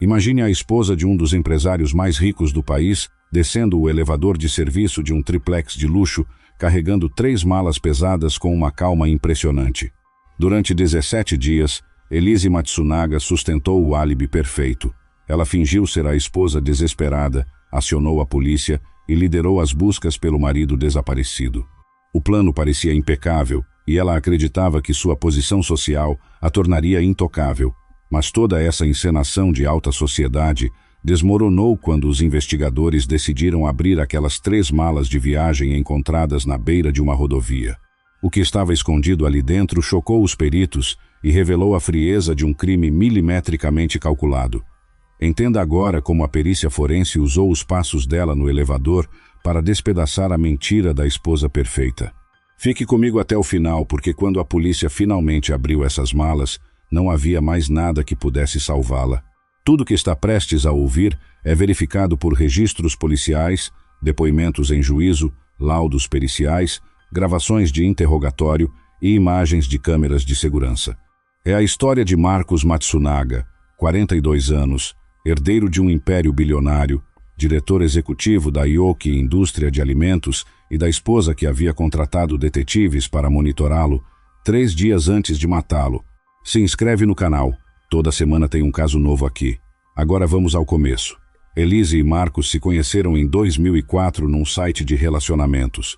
Imagine a esposa de um dos empresários mais ricos do país descendo o elevador de serviço de um triplex de luxo, carregando 3 malas pesadas com uma calma impressionante. Durante 17 dias, Elise Matsunaga sustentou o álibi perfeito. Ela fingiu ser a esposa desesperada, acionou a polícia e liderou as buscas pelo marido desaparecido. O plano parecia impecável e ela acreditava que sua posição social a tornaria intocável. Mas toda essa encenação de alta sociedade desmoronou quando os investigadores decidiram abrir aquelas 3 malas de viagem encontradas na beira de uma rodovia. O que estava escondido ali dentro chocou os peritos e revelou a frieza de um crime milimetricamente calculado. Entenda agora como a perícia forense usou os passos dela no elevador para despedaçar a mentira da esposa perfeita. Fique comigo até o final, porque quando a polícia finalmente abriu essas malas, não havia mais nada que pudesse salvá-la. Tudo que está prestes a ouvir é verificado por registros policiais, depoimentos em juízo, laudos periciais, gravações de interrogatório e imagens de câmeras de segurança. É a história de Marcos Matsunaga, 42 anos, herdeiro de um império bilionário, diretor executivo da Yoki Indústria de Alimentos e da esposa que havia contratado detetives para monitorá-lo 3 dias antes de matá-lo. Se inscreve no canal. Toda semana tem um caso novo aqui. Agora vamos ao começo. Elise e Marcos se conheceram em 2004 num site de relacionamentos.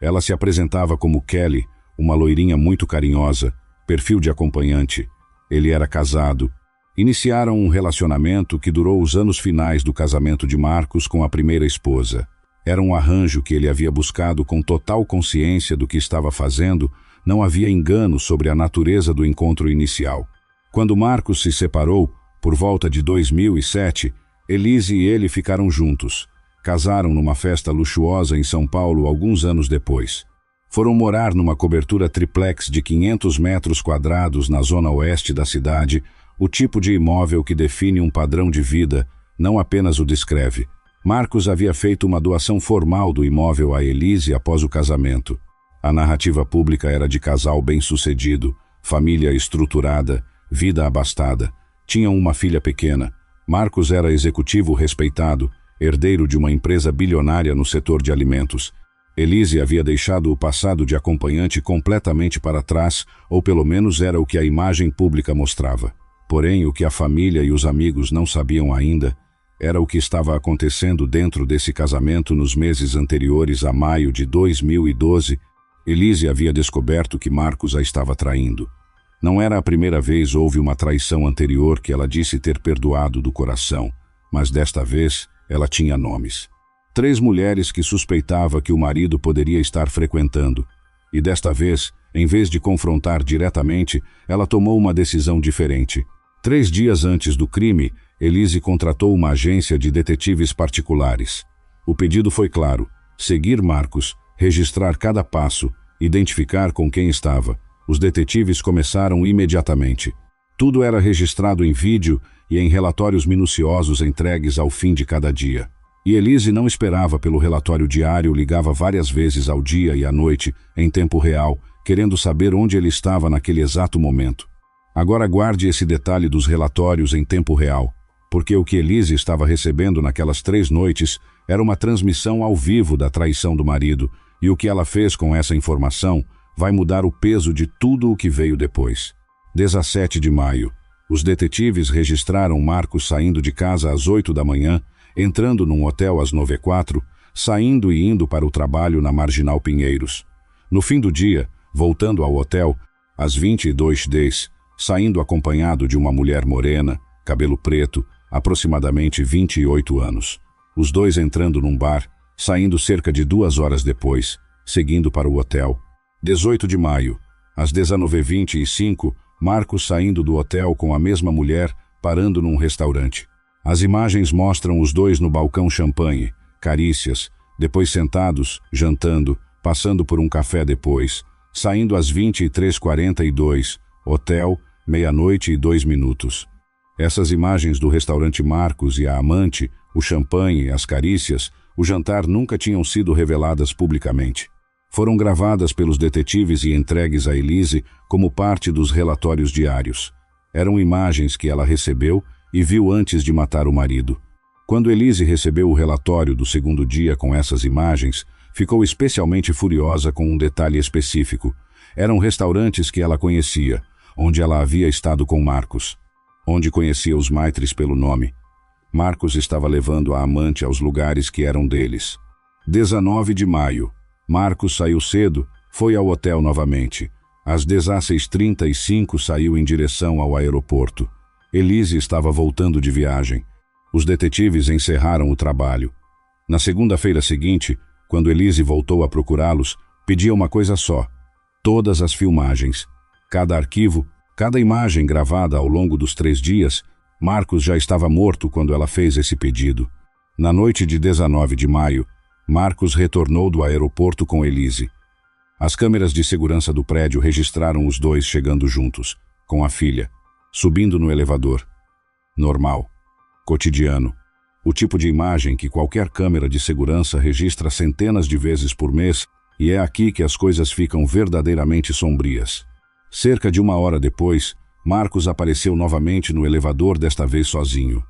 Ela se apresentava como Kelly, uma loirinha muito carinhosa, perfil de acompanhante. Ele era casado. Iniciaram um relacionamento que durou os anos finais do casamento de Marcos com a primeira esposa. Era um arranjo que ele havia buscado com total consciência do que estava fazendo, não havia engano sobre a natureza do encontro inicial. Quando Marcos se separou, por volta de 2007, Elise e ele ficaram juntos. Casaram numa festa luxuosa em São Paulo alguns anos depois. Foram morar numa cobertura triplex de 500 metros quadrados na zona oeste da cidade, o tipo de imóvel que define um padrão de vida, não apenas o descreve. Marcos havia feito uma doação formal do imóvel a Elise após o casamento. A narrativa pública era de casal bem-sucedido, família estruturada, vida abastada. Tinham uma filha pequena. Marcos era executivo respeitado, herdeiro de uma empresa bilionária no setor de alimentos. Elise havia deixado o passado de acompanhante completamente para trás, ou pelo menos era o que a imagem pública mostrava. Porém, o que a família e os amigos não sabiam ainda era o que estava acontecendo dentro desse casamento nos meses anteriores a maio de 2012. Elise havia descoberto que Marcos a estava traindo. Não era a primeira vez houve uma traição anterior que ela disse ter perdoado do coração, mas desta vez ela tinha nomes. 3 mulheres que suspeitava que o marido poderia estar frequentando. E desta vez, em vez de confrontar diretamente, ela tomou uma decisão diferente. 3 dias antes do crime, Elise contratou uma agência de detetives particulares. O pedido foi claro: seguir Marcos, registrar cada passo, identificar com quem estava. Os detetives começaram imediatamente. Tudo era registrado em vídeo e em relatórios minuciosos entregues ao fim de cada dia. E Elise não esperava pelo relatório diário, ligava várias vezes ao dia e à noite, em tempo real, querendo saber onde ele estava naquele exato momento. Agora guarde esse detalhe dos relatórios em tempo real, porque o que Elise estava recebendo naquelas 3 noites era uma transmissão ao vivo da traição do marido, e o que ela fez com essa informação vai mudar o peso de tudo o que veio depois. 17 de maio. Os detetives registraram Marcos saindo de casa às 8 da manhã, entrando num hotel às 9h04, saindo e indo para o trabalho na Marginal Pinheiros. No fim do dia, voltando ao hotel, às 22h10, saindo acompanhado de uma mulher morena, cabelo preto, aproximadamente 28 anos. Os dois entrando num bar, saindo cerca de 2 horas depois, seguindo para o hotel. 18 de maio, às 19h25, Marcos saindo do hotel com a mesma mulher, parando num restaurante. As imagens mostram os dois no balcão champanhe, carícias, depois sentados, jantando, passando por um café depois, saindo às 23h42, hotel, 00:02. Essas imagens do restaurante Marcos e a amante, o champanhe, as carícias, o jantar nunca tinham sido reveladas publicamente. Foram gravadas pelos detetives e entregues a Elise como parte dos relatórios diários. Eram imagens que ela recebeu e viu antes de matar o marido. Quando Elise recebeu o relatório do segundo dia com essas imagens, ficou especialmente furiosa com um detalhe específico. Eram restaurantes que ela conhecia, onde ela havia estado com Marcos, onde conhecia os Maitres pelo nome. Marcos estava levando a amante aos lugares que eram deles. 19 de maio. Marcos saiu cedo, foi ao hotel novamente. Às 16h35 saiu em direção ao aeroporto. Elise estava voltando de viagem. Os detetives encerraram o trabalho. Na segunda-feira seguinte, quando Elise voltou a procurá-los, pedia uma coisa só: todas as filmagens. Cada arquivo, cada imagem gravada ao longo dos 3 dias. Marcos já estava morto quando ela fez esse pedido. Na noite de 19 de maio, Marcos retornou do aeroporto com Elise. As câmeras de segurança do prédio registraram os dois chegando juntos, com a filha, subindo no elevador. Normal. Cotidiano. O tipo de imagem que qualquer câmera de segurança registra centenas de vezes por mês, e é aqui que as coisas ficam verdadeiramente sombrias. Cerca de 1 hora depois, Marcos apareceu novamente no elevador, desta vez sozinho.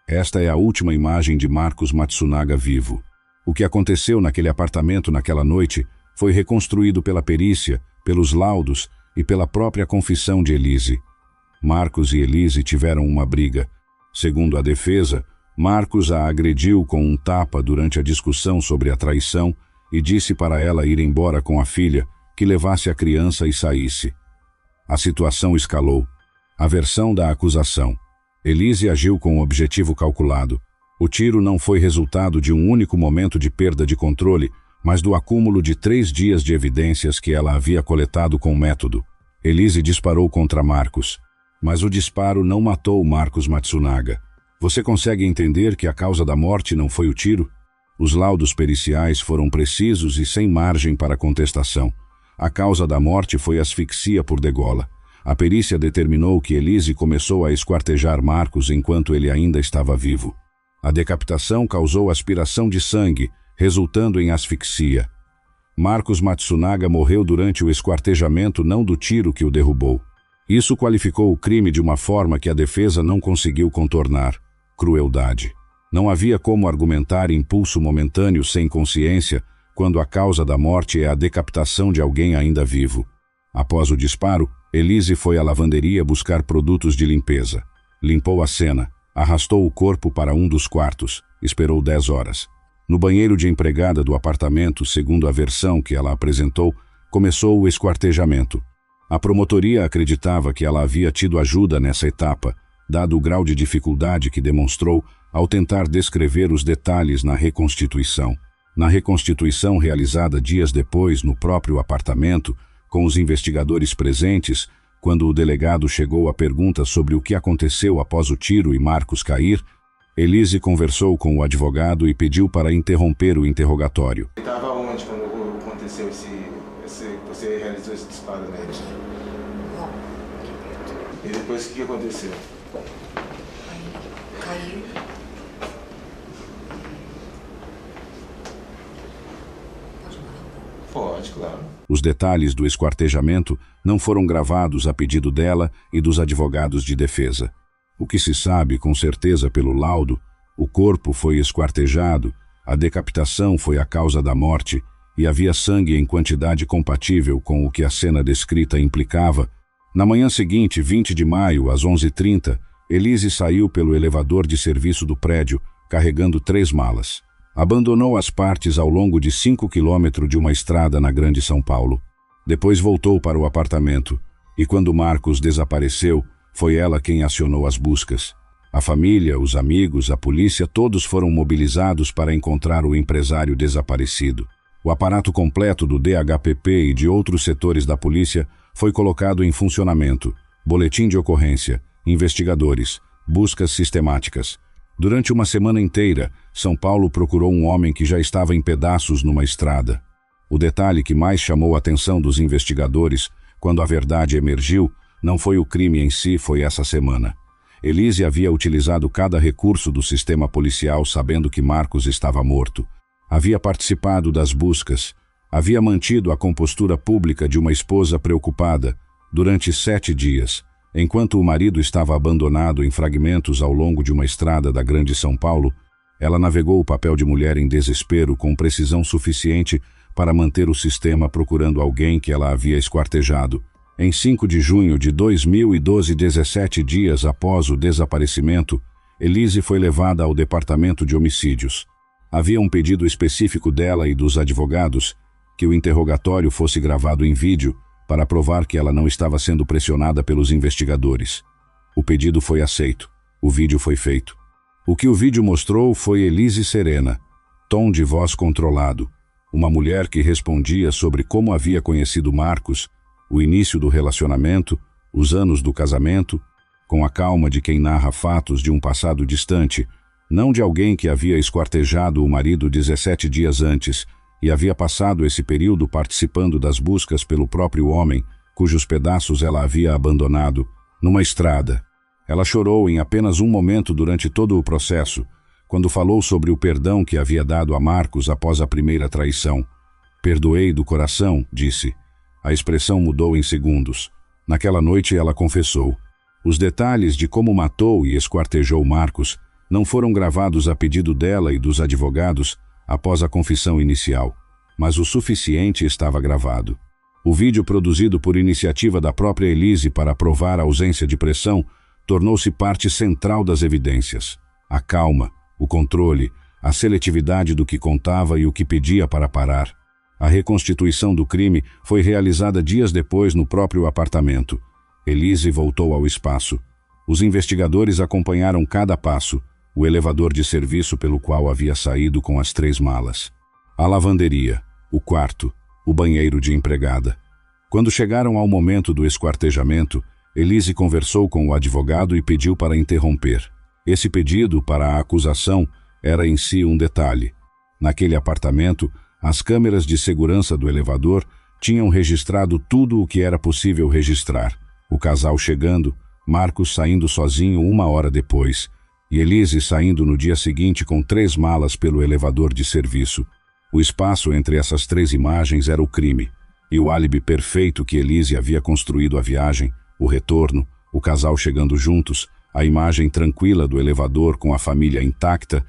Esta é a última imagem de Marcos Matsunaga vivo. O que aconteceu naquele apartamento naquela noite foi reconstruído pela perícia, pelos laudos e pela própria confissão de Elise. Marcos e Elise tiveram uma briga. Segundo a defesa, Marcos a agrediu com um tapa durante a discussão sobre a traição e disse para ela ir embora com a filha, que levasse a criança e saísse. A situação escalou. A versão da acusação. Elise agiu com um objetivo calculado. O tiro não foi resultado de um único momento de perda de controle, mas do acúmulo de 3 dias de evidências que ela havia coletado com método. Elise disparou contra Marcos, mas o disparo não matou Marcos Matsunaga. Você consegue entender que a causa da morte não foi o tiro? Os laudos periciais foram precisos e sem margem para contestação. A causa da morte foi asfixia por degola. A perícia determinou que Elise começou a esquartejar Marcos enquanto ele ainda estava vivo. A decapitação causou aspiração de sangue, resultando em asfixia. Marcos Matsunaga morreu durante o esquartejamento, não do tiro que o derrubou. Isso qualificou o crime de uma forma que a defesa não conseguiu contornar: crueldade. Não havia como argumentar impulso momentâneo sem consciência quando a causa da morte é a decapitação de alguém ainda vivo. Após o disparo, Elise foi à lavanderia buscar produtos de limpeza. Limpou a cena, arrastou o corpo para um dos quartos, esperou 10 horas. No banheiro de empregada do apartamento, segundo a versão que ela apresentou, começou o esquartejamento. A promotoria acreditava que ela havia tido ajuda nessa etapa, dado o grau de dificuldade que demonstrou ao tentar descrever os detalhes na reconstituição. Na reconstituição realizada dias depois no próprio apartamento, com os investigadores presentes, quando o delegado chegou à pergunta sobre o que aconteceu após o tiro e Marcos cair, Elise conversou com o advogado e pediu para interromper o interrogatório. Você estava onde quando aconteceu você realizou esse disparo nele? Bom, aqui perto. E depois o que aconteceu? Aí caiu. Pode falar um pouco? Pode, claro. Os detalhes do esquartejamento não foram gravados a pedido dela e dos advogados de defesa. O que se sabe com certeza pelo laudo: o corpo foi esquartejado, a decapitação foi a causa da morte e havia sangue em quantidade compatível com o que a cena descrita implicava. Na manhã seguinte, 20 de maio, às 11h30, Elise saiu pelo elevador de serviço do prédio, carregando 3 malas. Abandonou as partes ao longo de 5 quilômetros de uma estrada na Grande São Paulo. Depois voltou para o apartamento, e quando Marcos desapareceu, foi ela quem acionou as buscas. A família, os amigos, a polícia, todos foram mobilizados para encontrar o empresário desaparecido. O aparato completo do DHPP e de outros setores da polícia foi colocado em funcionamento. Boletim de ocorrência, investigadores, buscas sistemáticas. Durante uma semana inteira, São Paulo procurou um homem que já estava em pedaços numa estrada. O detalhe que mais chamou a atenção dos investigadores, quando a verdade emergiu, não foi o crime em si, foi essa semana. Elise havia utilizado cada recurso do sistema policial sabendo que Marcos estava morto. Havia participado das buscas. Havia mantido a compostura pública de uma esposa preocupada. Durante 7 dias, Enquanto o marido estava abandonado em fragmentos ao longo de uma estrada da Grande São Paulo, ela navegou o papel de mulher em desespero com precisão suficiente para manter o sistema procurando alguém que ela havia esquartejado. Em 5 de junho de 2012, 17 dias após o desaparecimento, Elise foi levada ao departamento de homicídios. Havia um pedido específico dela e dos advogados que o interrogatório fosse gravado em vídeo para provar que ela não estava sendo pressionada pelos investigadores. O pedido foi aceito. O vídeo foi feito. O que o vídeo mostrou foi Elise serena, tom de voz controlado, uma mulher que respondia sobre como havia conhecido Marcos, o início do relacionamento, os anos do casamento, com a calma de quem narra fatos de um passado distante, não de alguém que havia esquartejado o marido 17 dias antes e havia passado esse período participando das buscas pelo próprio homem, cujos pedaços ela havia abandonado, numa estrada. Ela chorou em apenas um momento durante todo o processo, quando falou sobre o perdão que havia dado a Marcos após a primeira traição. "Perdoei do coração", disse. A expressão mudou em segundos. Naquela noite ela confessou. Os detalhes de como matou e esquartejou Marcos não foram gravados a pedido dela e dos advogados após a confissão inicial, mas o suficiente estava gravado. O vídeo produzido por iniciativa da própria Elise para provar a ausência de pressão tornou-se parte central das evidências. A calma, o controle, a seletividade do que contava e o que pedia para parar. A reconstituição do crime foi realizada dias depois no próprio apartamento. Elise voltou ao espaço. Os investigadores acompanharam cada passo, o elevador de serviço pelo qual havia saído com as 3 malas, a lavanderia, o quarto, o banheiro de empregada. Quando chegaram ao momento do esquartejamento, Elise conversou com o advogado e pediu para interromper. Esse pedido para a acusação era em si um detalhe. Naquele apartamento, as câmeras de segurança do elevador tinham registrado tudo o que era possível registrar. O casal chegando, Marcos saindo sozinho 1 hora depois, e Elise saindo no dia seguinte com 3 malas pelo elevador de serviço. O espaço entre essas 3 imagens era o crime, e o álibi perfeito que Elise havia construído a viagem, o retorno, o casal chegando juntos, a imagem tranquila do elevador com a família intacta,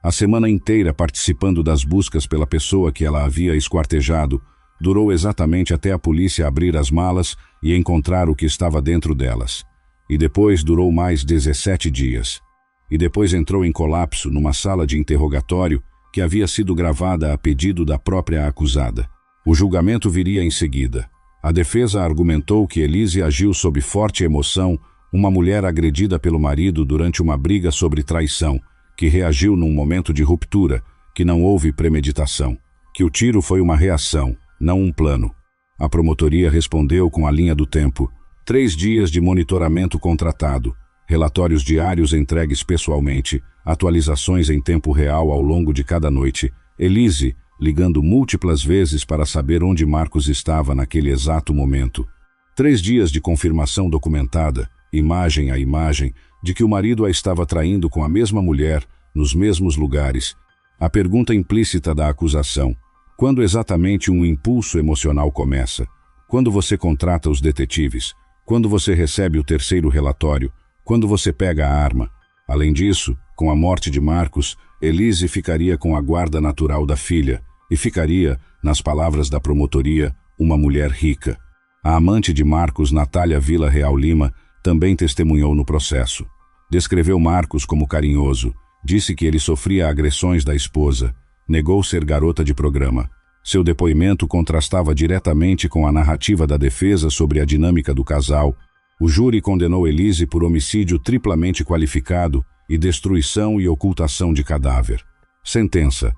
a semana inteira participando das buscas pela pessoa que ela havia esquartejado, durou exatamente até a polícia abrir as malas e encontrar o que estava dentro delas. E depois durou mais 17 dias. E depois entrou em colapso numa sala de interrogatório que havia sido gravada a pedido da própria acusada. O julgamento viria em seguida. A defesa argumentou que Elise agiu sob forte emoção, uma mulher agredida pelo marido durante uma briga sobre traição, que reagiu num momento de ruptura, que não houve premeditação, que o tiro foi uma reação, não um plano. A promotoria respondeu com a linha do tempo: 3 dias de monitoramento contratado, relatórios diários entregues pessoalmente, atualizações em tempo real ao longo de cada noite, Elise ligando múltiplas vezes para saber onde Marcos estava naquele exato momento. 3 dias de confirmação documentada, imagem a imagem, de que o marido a estava traindo com a mesma mulher, nos mesmos lugares. A pergunta implícita da acusação: quando exatamente um impulso emocional começa? Quando você contrata os detetives? Quando você recebe o 3º relatório? Quando você pega a arma? Além disso, com a morte de Marcos, Elise ficaria com a guarda natural da filha e ficaria, nas palavras da promotoria, uma mulher rica. A amante de Marcos, Natália Vila Real Lima, também testemunhou no processo. Descreveu Marcos como carinhoso, disse que ele sofria agressões da esposa, negou ser garota de programa. Seu depoimento contrastava diretamente com a narrativa da defesa sobre a dinâmica do casal. O júri condenou Elise por homicídio triplamente qualificado e destruição e ocultação de cadáver. Sentença: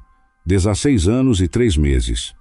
16 anos e 3 meses.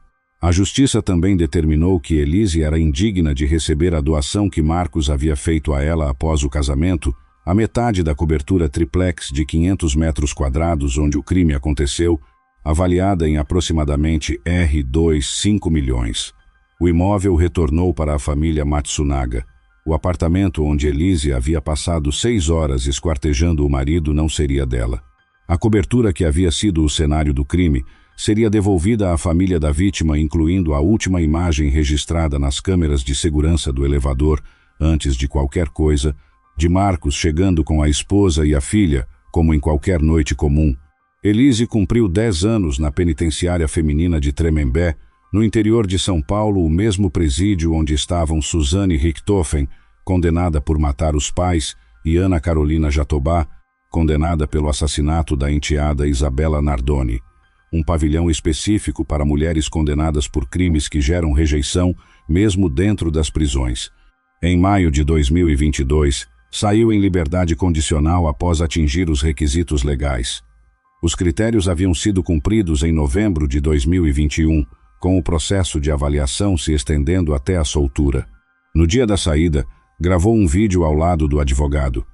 A justiça também determinou que Elise era indigna de receber a doação que Marcos havia feito a ela após o casamento, a metade da cobertura triplex de 500 metros quadrados onde o crime aconteceu, avaliada em aproximadamente R$5 milhões. O imóvel retornou para a família Matsunaga. O apartamento onde Elise havia passado 6 horas esquartejando o marido não seria dela. A cobertura que havia sido o cenário do crime seria devolvida à família da vítima, incluindo a última imagem registrada nas câmeras de segurança do elevador, antes de qualquer coisa, de Marcos chegando com a esposa e a filha, como em qualquer noite comum. Elise cumpriu 10 anos na penitenciária feminina de Tremembé, no interior de São Paulo, o mesmo presídio onde estavam Suzane Richthofen, condenada por matar os pais, e Ana Carolina Jatobá, condenada pelo assassinato da enteada Isabela Nardoni. Um pavilhão específico para mulheres condenadas por crimes que geram rejeição, mesmo dentro das prisões. Em maio de 2022, saiu em liberdade condicional após atingir os requisitos legais. Os critérios haviam sido cumpridos em novembro de 2021, com o processo de avaliação se estendendo até a soltura. No dia da saída, gravou um vídeo ao lado do advogado.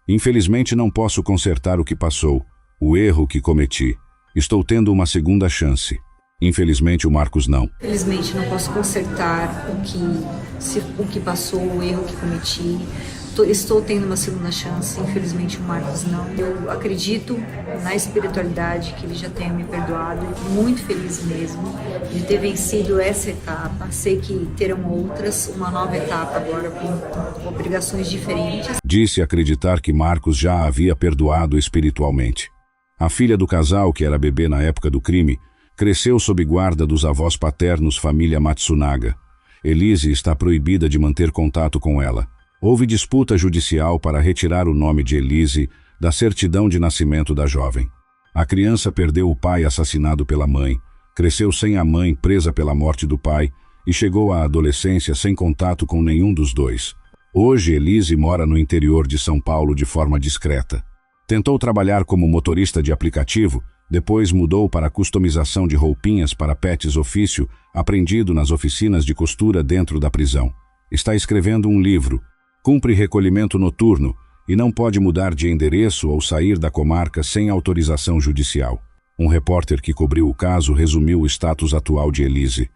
Infelizmente não posso consertar o que passou, o erro que cometi. Estou tendo uma segunda chance. Infelizmente o Marcos não. Infelizmente não posso consertar o que passou, o erro que cometi. Estou tendo uma segunda chance, infelizmente o Marcos não. Eu acredito na espiritualidade, que ele já tenha me perdoado. Muito feliz mesmo de ter vencido essa etapa. Sei que terão outras, uma nova etapa agora com obrigações diferentes. Disse acreditar que Marcos já a havia perdoado espiritualmente. A filha do casal, que era bebê na época do crime, cresceu sob guarda dos avós paternos família Matsunaga. Elise está proibida de manter contato com ela. Houve disputa judicial para retirar o nome de Elise da certidão de nascimento da jovem. A criança perdeu o pai assassinado pela mãe, cresceu sem a mãe presa pela morte do pai e chegou à adolescência sem contato com nenhum dos dois. Hoje, Elise mora no interior de São Paulo de forma discreta. Tentou trabalhar como motorista de aplicativo, depois mudou para a customização de roupinhas para pets ofício, aprendido nas oficinas de costura dentro da prisão. Está escrevendo um livro, cumpre recolhimento noturno e não pode mudar de endereço ou sair da comarca sem autorização judicial. Um repórter que cobriu o caso resumiu o status atual de Elise.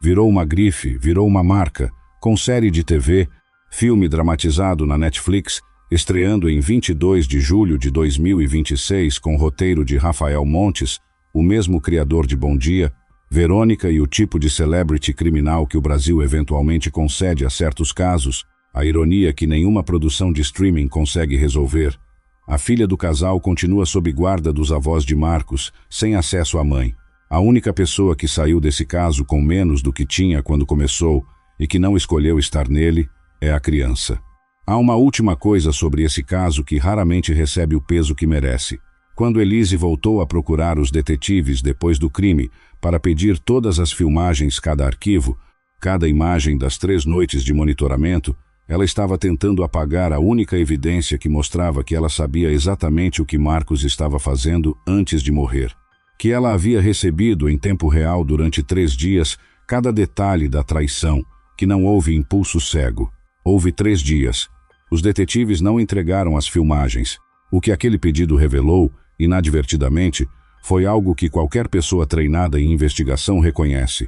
Virou uma grife, virou uma marca, com série de TV, filme dramatizado na Netflix, estreando em 22 de julho de 2026 com roteiro de Rafael Montes, o mesmo criador de Bom Dia, Verônica e o tipo de celebrity criminal que o Brasil eventualmente concede a certos casos, a ironia que nenhuma produção de streaming consegue resolver. A filha do casal continua sob guarda dos avós de Marcos, sem acesso à mãe. A única pessoa que saiu desse caso com menos do que tinha quando começou e que não escolheu estar nele é a criança. Há uma última coisa sobre esse caso que raramente recebe o peso que merece. Quando Elise voltou a procurar os detetives depois do crime para pedir todas as filmagens, cada arquivo, cada imagem das 3 noites de monitoramento, ela estava tentando apagar a única evidência que mostrava que ela sabia exatamente o que Marcos estava fazendo antes de morrer. Que ela havia recebido em tempo real durante 3 dias cada detalhe da traição, que não houve impulso cego. Houve 3 dias. Os detetives não entregaram as filmagens. O que aquele pedido revelou, inadvertidamente, foi algo que qualquer pessoa treinada em investigação reconhece.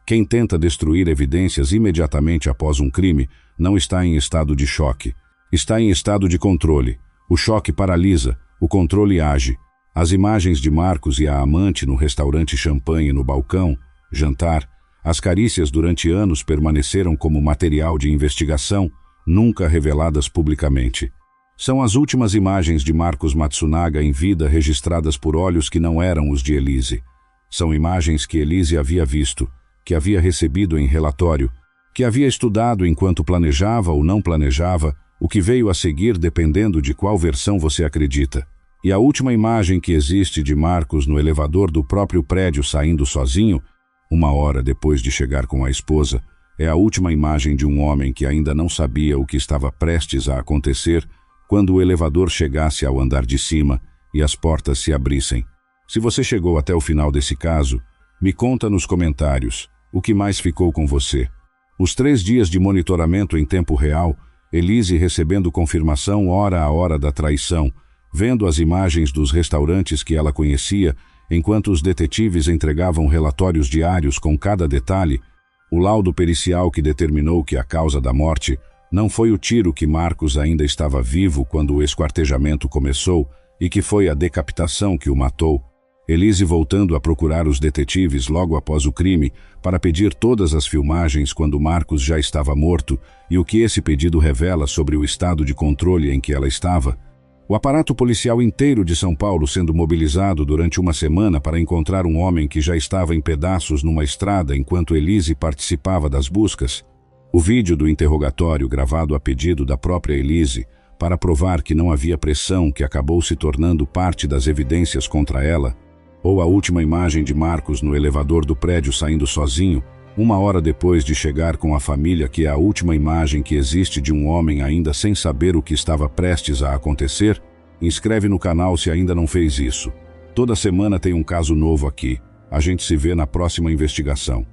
Quem tenta destruir evidências imediatamente após um crime não está em estado de choque. Está em estado de controle. O choque paralisa, o controle age. As imagens de Marcos e a amante no restaurante champanhe no balcão, jantar, as carícias durante anos permaneceram como material de investigação, nunca reveladas publicamente. São as últimas imagens de Marcos Matsunaga em vida registradas por olhos que não eram os de Elise. São imagens que Elise havia visto, que havia recebido em relatório, que havia estudado enquanto planejava ou não planejava, o que veio a seguir dependendo de qual versão você acredita. E a última imagem que existe de Marcos no elevador do próprio prédio saindo sozinho, 1 hora depois de chegar com a esposa, é a última imagem de um homem que ainda não sabia o que estava prestes a acontecer quando o elevador chegasse ao andar de cima e as portas se abrissem. Se você chegou até o final desse caso, me conta nos comentários o que mais ficou com você. Os 3 dias de monitoramento em tempo real, Elise recebendo confirmação hora a hora da traição, vendo as imagens dos restaurantes que ela conhecia, enquanto os detetives entregavam relatórios diários com cada detalhe, o laudo pericial que determinou que a causa da morte não foi o tiro que Marcos ainda estava vivo quando o esquartejamento começou e que foi a decapitação que o matou. Elise voltando a procurar os detetives logo após o crime para pedir todas as filmagens quando Marcos já estava morto e o que esse pedido revela sobre o estado de controle em que ela estava. O aparato policial inteiro de São Paulo sendo mobilizado durante uma semana para encontrar um homem que já estava em pedaços numa estrada enquanto Elise participava das buscas. O vídeo do interrogatório gravado a pedido da própria Elise para provar que não havia pressão que acabou se tornando parte das evidências contra ela, ou a última imagem de Marcos no elevador do prédio saindo sozinho, uma hora depois de chegar com a família, que é a última imagem que existe de um homem ainda sem saber o que estava prestes a acontecer. Inscreve no canal se ainda não fez isso. Toda semana tem um caso novo aqui. A gente se vê na próxima investigação.